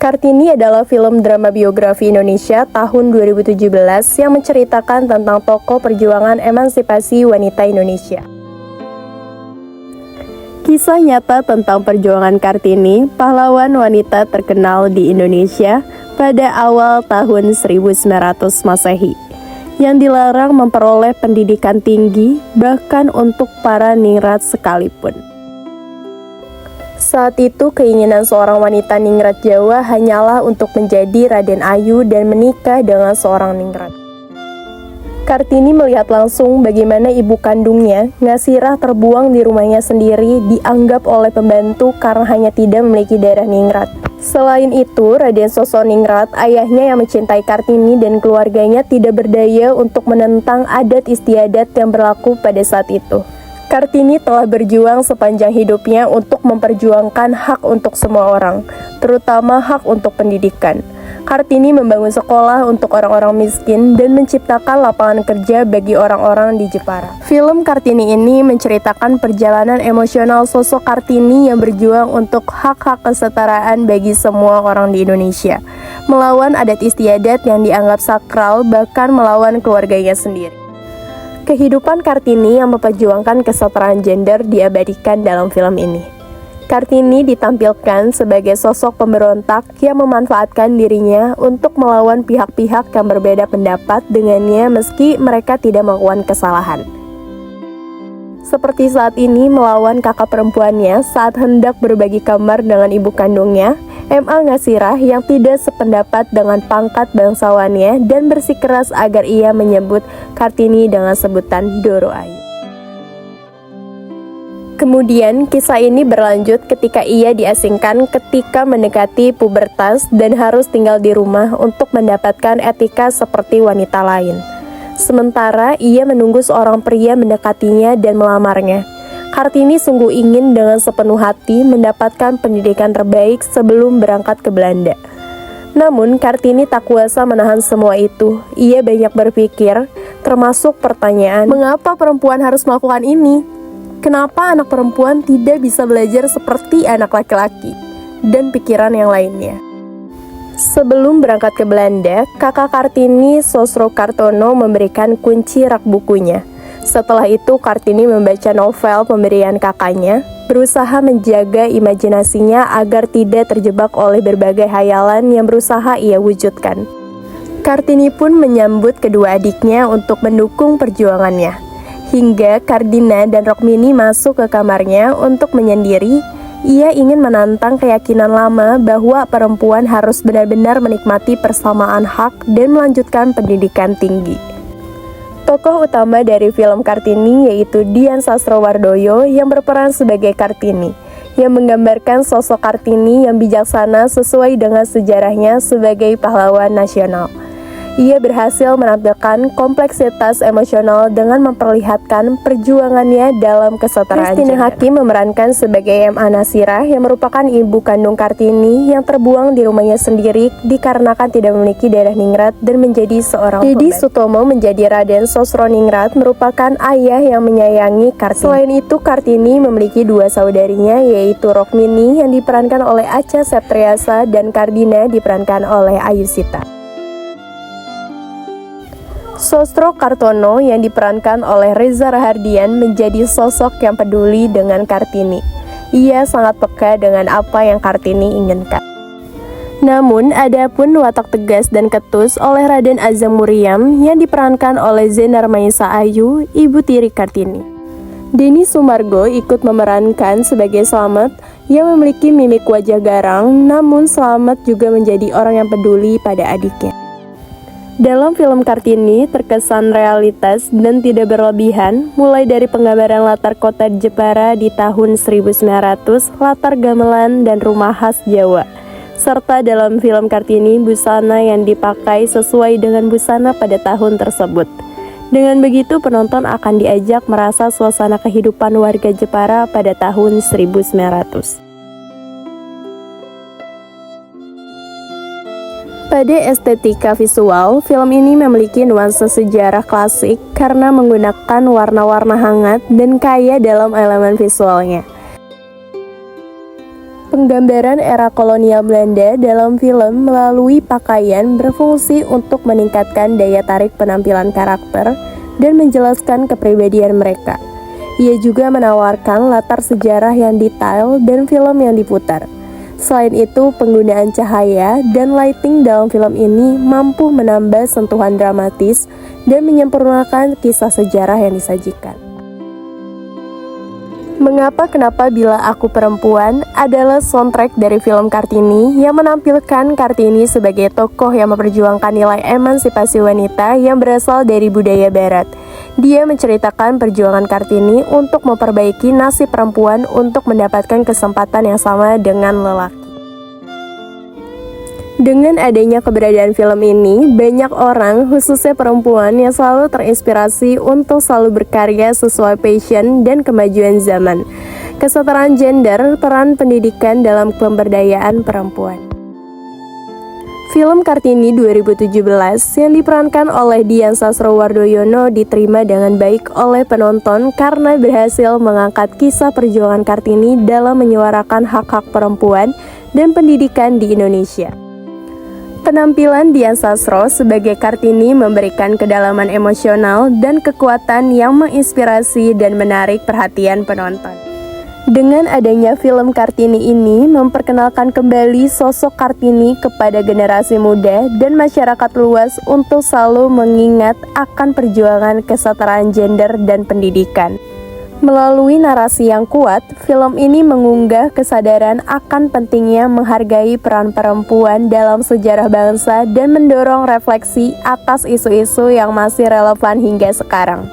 Kartini adalah film drama biografi Indonesia tahun 2017 yang menceritakan tentang tokoh perjuangan emansipasi wanita Indonesia. Kisah nyata tentang perjuangan Kartini, pahlawan wanita terkenal di Indonesia pada awal tahun 1900 Masehi, yang dilarang memperoleh pendidikan tinggi bahkan untuk para ningrat sekalipun. Saat itu keinginan seorang wanita ningrat Jawa hanyalah untuk menjadi Raden Ayu dan menikah dengan seorang ningrat. Kartini melihat langsung bagaimana ibu kandungnya, Ngasirah, terbuang di rumahnya sendiri, dianggap oleh pembantu karena hanya tidak memiliki darah ningrat. Selain itu, Raden Sosoningrat, ayahnya yang mencintai Kartini dan keluarganya, tidak berdaya untuk menentang adat istiadat yang berlaku pada saat itu. Kartini telah berjuang sepanjang hidupnya untuk memperjuangkan hak untuk semua orang, terutama hak untuk pendidikan. Kartini membangun sekolah untuk orang-orang miskin dan menciptakan lapangan kerja bagi orang-orang di Jepara. Film Kartini ini menceritakan perjalanan emosional sosok Kartini yang berjuang untuk hak-hak kesetaraan bagi semua orang di Indonesia, melawan adat istiadat yang dianggap sakral, bahkan melawan keluarganya sendiri. Kehidupan Kartini yang memperjuangkan kesetaraan gender diabadikan dalam film ini. Kartini ditampilkan sebagai sosok pemberontak yang memanfaatkan dirinya untuk melawan pihak-pihak yang berbeda pendapat dengannya meski mereka tidak melakukan kesalahan. Seperti saat ini melawan kakak perempuannya saat hendak berbagi kamar dengan ibu kandungnya, M.A. Ngasirah, yang tidak sependapat dengan pangkat bangsawannya dan bersikeras agar ia menyebut Kartini dengan sebutan Doro Ayu. Kemudian kisah ini berlanjut ketika ia diasingkan ketika mendekati pubertas dan harus tinggal di rumah untuk mendapatkan etika seperti wanita lain. Sementara ia menunggu seorang pria mendekatinya dan melamarnya. Kartini sungguh ingin dengan sepenuh hati mendapatkan pendidikan terbaik sebelum berangkat ke Belanda. Namun Kartini tak kuasa menahan semua itu. Ia banyak berpikir, termasuk pertanyaan, mengapa perempuan harus melakukan ini? Kenapa anak perempuan tidak bisa belajar seperti anak laki-laki? Dan pikiran yang lainnya. Sebelum berangkat ke Belanda, kakak Kartini, Sosro Kartono, memberikan kunci rak bukunya. Setelah itu, Kartini membaca novel pemberian kakaknya, berusaha menjaga imajinasinya agar tidak terjebak oleh berbagai hayalan yang berusaha ia wujudkan. Kartini pun menyambut kedua adiknya untuk mendukung perjuangannya. Hingga Kardina dan Rokmini masuk ke kamarnya untuk menyendiri, ia ingin menantang keyakinan lama bahwa perempuan harus benar-benar menikmati persamaan hak dan melanjutkan pendidikan tinggi. Tokoh utama dari film Kartini yaitu Dian Sastrowardoyo yang berperan sebagai Kartini, yang menggambarkan sosok Kartini yang bijaksana sesuai dengan sejarahnya sebagai pahlawan nasional. Ia berhasil menampilkan kompleksitas emosional dengan memperlihatkan perjuangannya dalam kesetaraan gender. Christine Hakim memerankan sebagai M.A. Nasirah yang merupakan ibu kandung Kartini yang terbuang di rumahnya sendiri dikarenakan tidak memiliki darah ningrat dan menjadi seorang pembantu. Didi Sutomo menjadi Raden Sosroningrat merupakan ayah yang menyayangi Kartini. Selain itu, Kartini memiliki dua saudarinya yaitu Rokmini yang diperankan oleh Acha Septriasa dan Kardina diperankan oleh Ayusita. Sosro Kartono yang diperankan oleh Reza Rahardian menjadi sosok yang peduli dengan Kartini. Ia sangat peka dengan apa yang Kartini inginkan. Namun, ada pun watak tegas dan ketus oleh Raden Azam Muriam yang diperankan oleh Zenar Maisa Ayu, ibu tiri Kartini. Denny Sumargo ikut memerankan sebagai Slamet yang memiliki mimik wajah garang, namun Slamet juga menjadi orang yang peduli pada adiknya. Dalam film Kartini terkesan realitas dan tidak berlebihan, mulai dari penggambaran latar kota Jepara di tahun 1900, latar gamelan dan rumah khas Jawa. Serta dalam film Kartini, busana yang dipakai sesuai dengan busana pada tahun tersebut. Dengan begitu, penonton akan diajak merasa suasana kehidupan warga Jepara pada tahun 1900. Pada estetika visual, film ini memiliki nuansa sejarah klasik karena menggunakan warna-warna hangat dan kaya dalam elemen visualnya. Penggambaran era kolonial Belanda dalam film melalui pakaian berfungsi untuk meningkatkan daya tarik penampilan karakter dan menjelaskan kepribadian mereka. Ia juga menawarkan latar sejarah yang detail dan film yang diputar. Selain itu, penggunaan cahaya dan lighting dalam film ini mampu menambah sentuhan dramatis dan menyempurnakan kisah sejarah yang disajikan. Kenapa Bila Aku Perempuan adalah soundtrack dari film Kartini yang menampilkan Kartini sebagai tokoh yang memperjuangkan nilai emansipasi wanita yang berasal dari budaya barat. Dia menceritakan perjuangan Kartini untuk memperbaiki nasib perempuan untuk mendapatkan kesempatan yang sama dengan lelaki. Dengan adanya keberadaan film ini, banyak orang, khususnya perempuan, yang selalu terinspirasi untuk selalu berkarya sesuai passion dan kemajuan zaman. Kesetaraan gender, peran pendidikan dalam pemberdayaan perempuan. Film Kartini 2017 yang diperankan oleh Dian Sastrowardoyono diterima dengan baik oleh penonton karena berhasil mengangkat kisah perjuangan Kartini dalam menyuarakan hak-hak perempuan dan pendidikan di Indonesia. Penampilan Dian Sastro sebagai Kartini memberikan kedalaman emosional dan kekuatan yang menginspirasi dan menarik perhatian penonton. Dengan adanya film Kartini ini memperkenalkan kembali sosok Kartini kepada generasi muda dan masyarakat luas untuk selalu mengingat akan perjuangan kesetaraan gender dan pendidikan. Melalui narasi yang kuat, film ini mengunggah kesadaran akan pentingnya menghargai peran perempuan dalam sejarah bangsa dan mendorong refleksi atas isu-isu yang masih relevan hingga sekarang.